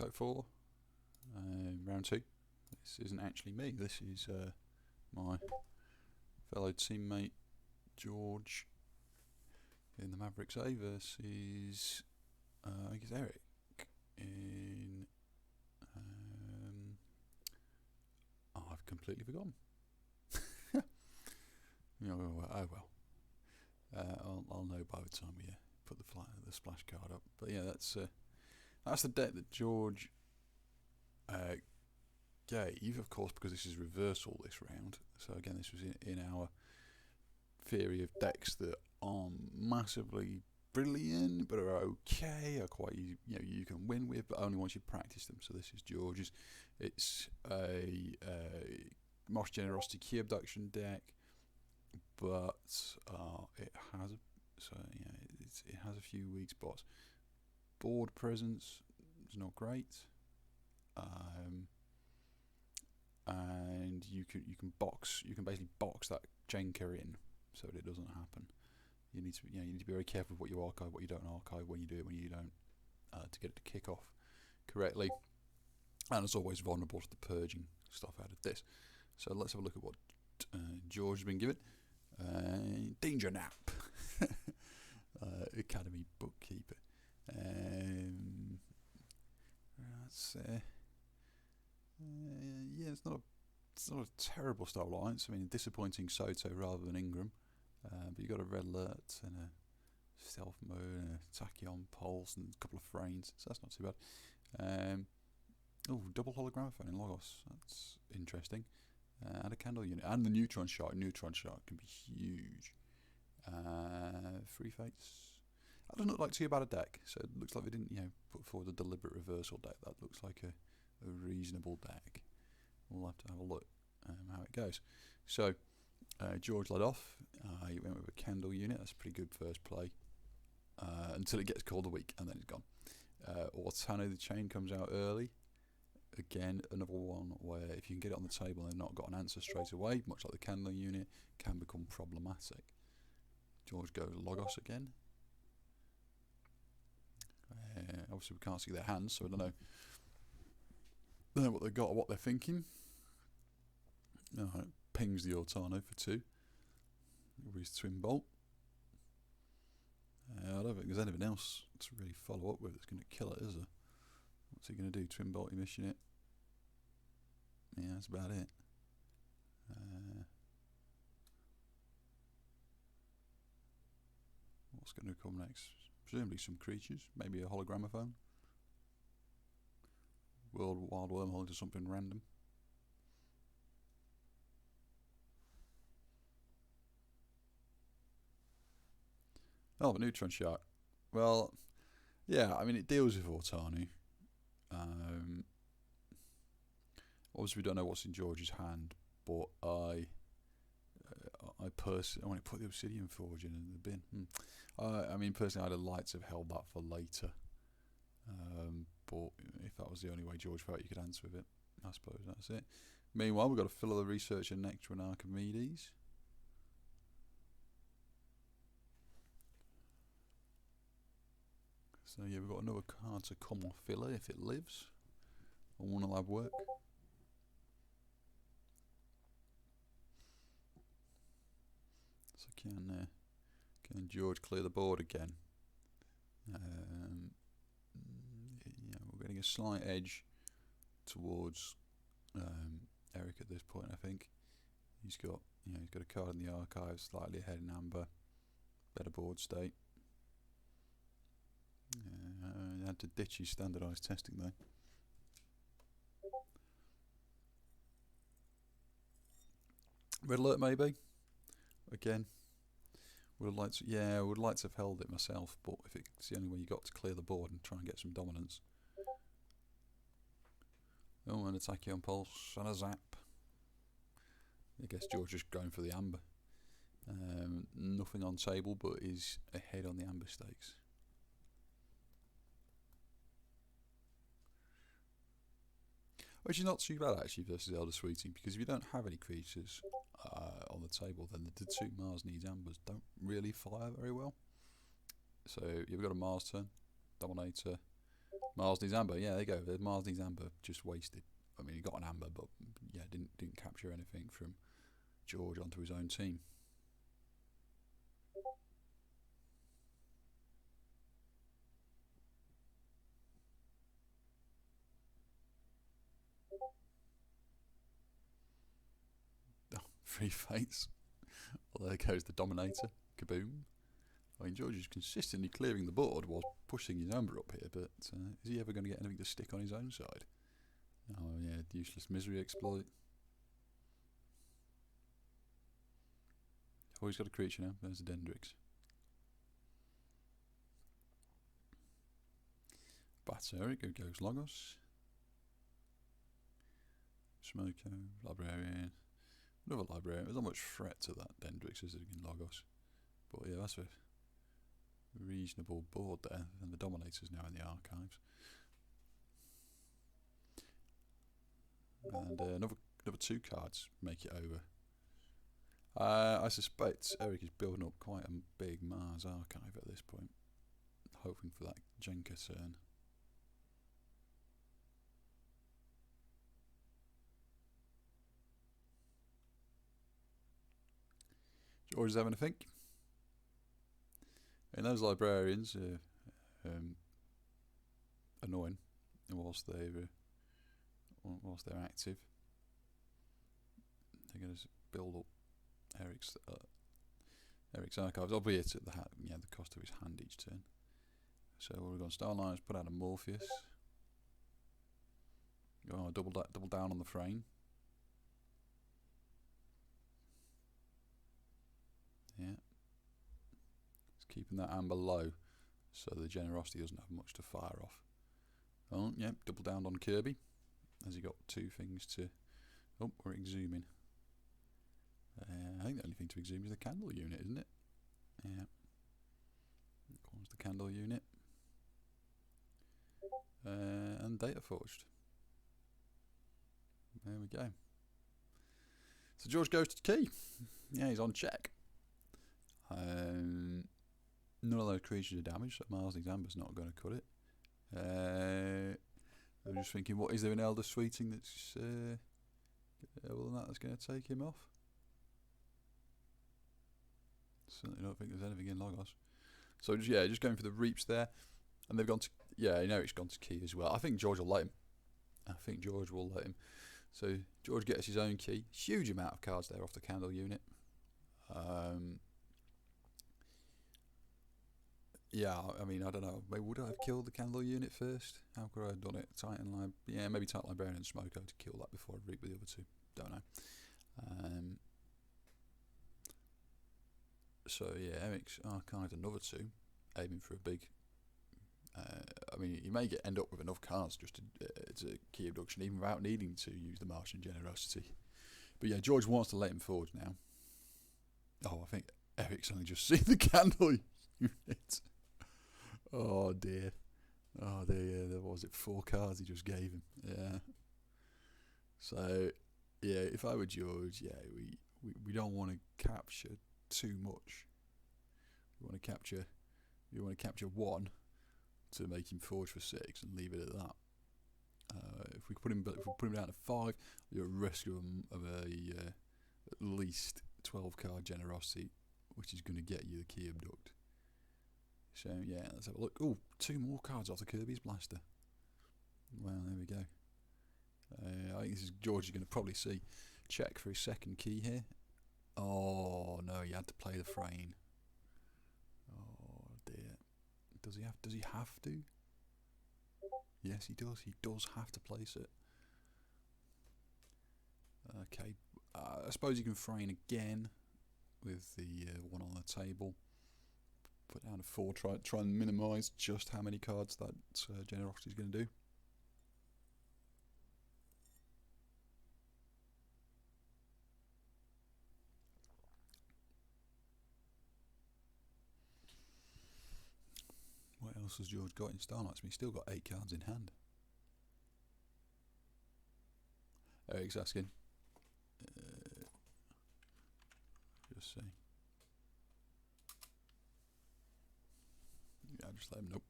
Kote 4, round 2. This isn't actually me, this is my fellow teammate George in the Mavericks A versus I guess Eric in I've completely forgotten. Oh well. I'll know by the time we put the splash card up. But yeah, that's the deck that George gave, of course, because this is reversal this round. So again, this was in our theory of decks that aren't massively brilliant, but are okay, are quite easy, you can win with, but only once you practice them. So this is George's. It's a Mosh Generosity Key Abduction deck, but it has a few weak spots. Board presence is not great, and you can basically box that Jenker in so that it doesn't happen. You need to be very careful with what you archive, what you don't archive, when you do it, when you don't, to get it to kick off correctly. And it's always vulnerable to the purging stuff out of this. So let's have a look at what George has been given. Danger Nap, Academy Bookkeeper. It's not a terrible start of alliance. I mean, disappointing Soto rather than Ingram, but you got a red alert and a stealth mode and a tachyon pulse and a couple of frames, so that's not too bad. Double hologramophone in Logos, that's interesting. And a candle unit, and the neutron shot. Neutron shot can be huge. 3 fates. That doesn't look like too bad a deck. So it looks like they didn't, put forward a deliberate reversal deck. That looks like a reasonable deck. We'll have to have a look how it goes. So George led off. He went with a candle unit. That's a pretty good first play. Until it gets called a week, and then it's gone. Ortano the Chain comes out early. Again, another one where if you can get it on the table and they've not got an answer straight away, much like the candle unit, can become problematic. George goes Logos again. Obviously we can't see their hands, so I don't know what they've got or what they're thinking. Alright, pings the Ortano for 2. With his twin bolt. I don't think there's anything else to really follow up with that's going to kill it, is there? What's he going to do? Twin bolt emission it? Yeah, that's about it. What's going to come next? Presumably some creatures, maybe a hologramophone. Wild wormhole into something random. Oh, the neutron shark. Well, yeah, I mean it deals with Ortano. Obviously we don't know what's in George's hand, but I personally, I want to put the Obsidian Forge in the bin. I mean personally I'd have liked to have held that for later, but if that was the only way George felt you could answer with it, I suppose that's it. Meanwhile, we've got to fill the researcher Nectar and Archimedes. So yeah, we've got another card to come off filler if it lives. I want to lab work. So can George clear the board again? We're getting a slight edge towards Eric at this point. I think he's got a card in the archive, slightly ahead in amber, better board state. He had to ditch his standardised testing though. Red alert maybe. Again, would like to have held it myself, but if it's the only way you got to clear the board and try and get some dominance. Oh, and a tachyon pulse and a zap. I guess George is going for the amber. Nothing on table, but is ahead on the amber stakes. Which is not too bad actually versus Elder Sweetling, because if you don't have any creatures on the table, then the 2 Mars needs ambers don't really fire very well. So you've got a Mars turn, Dominator, Marsden's Amber, yeah, there you go. Marsden's Amber just wasted. I mean, he got an Amber, but yeah, didn't capture anything from George onto his own team. Oh, 3 fates. Well, there goes the Dominator. Kaboom. I mean, George is consistently clearing the board while pushing his Amber up here, but is he ever going to get anything to stick on his own side? Oh yeah, useless misery exploit. Oh, he's got a creature now. There's a Dendrix. Bats Eric, who goes Logos. Smoko, Librarian. Another Librarian. There's not much threat to that Dendrix as in Logos. But yeah, that's a reasonable board there. And the Dominator's now in the archives. And another 2 cards make it over. I suspect Eric is building up quite a big Mars archive at this point, hoping for that Jenka turn. George is having a think. And those librarians are annoying whilst they're active. They're going to build up Eric's archives, albeit at the cost of his hand each turn. So we're going Starliners, put out a Morpheus. Oh, double down on the frame. Yeah. It's keeping that Amber low, so the Generosity doesn't have much to fire off. Oh, yeah, double down on Kirby. Has he got 2 things to... Oh, we're exhuming. I think the only thing to exhume is the candle unit, isn't it? Yeah. Comes the candle unit. And Data Forged. There we go. So George goes to key. Yeah, he's on check. None of those creatures are damaged, so Marsden's Amber's not going to cut it. I'm just thinking, what is there in Elder Sweetling that's that's going to take him off? Certainly don't think there's anything in Logos. So just going for the Reaps there, and they've gone to Eric's gone to key as well. I think George will let him. So George gets his own key. Huge amount of cards there off the candle unit. Yeah, I mean, I don't know. Maybe would I have killed the candle unit first? How could I have done it? Maybe Titan Librarian and Smoko to kill that before I reap with the other 2. Don't know. So yeah, Eric's archived another 2, aiming for a big. I mean, you may end up with enough cards just to key abduction, even without needing to use the Martian Generosity. But yeah, George wants to let him forge now. Oh, I think Eric's only just seen the candle unit. Oh dear. Oh dear, there was it 4 cards he just gave him. Yeah. So yeah, if I were George, yeah, we don't want to capture too much. We want to capture 1 to make him forge for 6 and leave it at that. If we put him down to 5, you're at risk of at least 12 card Generosity, which is going to get you the key abduct. So yeah, let's have a look. Oh, 2 more cards off the Kirby's Blaster. Well, there we go. I think this is George is going to probably see check for his second key here. Oh no, he had to play the frame. Oh dear. Does he have to? Yes, he does. He does have to place it. Okay. I suppose you can frame again with the 1 on the table. Put down a 4. Try and minimise just how many cards that Generosity is going to do. What else has George got in Starlights? He's still got 8 cards in hand. Eric's asking. Just see. Yeah, just let him know.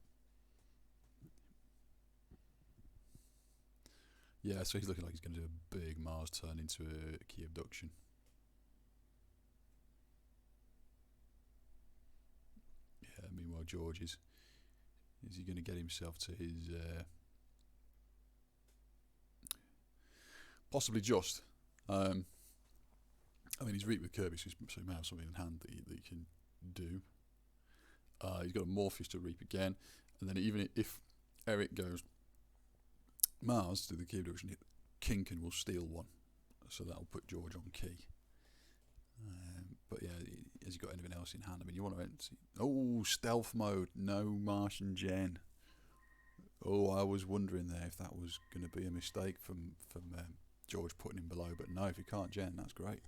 Yeah, so he's looking like he's going to do a big Mars turn into a key abduction. Yeah, meanwhile George is he going to get himself to his possibly just. I mean, he's Reap with Kirby, so he may have something in hand that he can do. He's got a Morpheus to Reap again, and then even if Eric goes Mars to the key abduction, Kinkin will steal one, so that'll put George on key. But yeah, has he got anything else in hand? I mean, you want to see. Oh, stealth mode, no Martian Gen. Oh, I was wondering there if that was going to be a mistake from George putting him below, but no, if he can't Gen, that's great.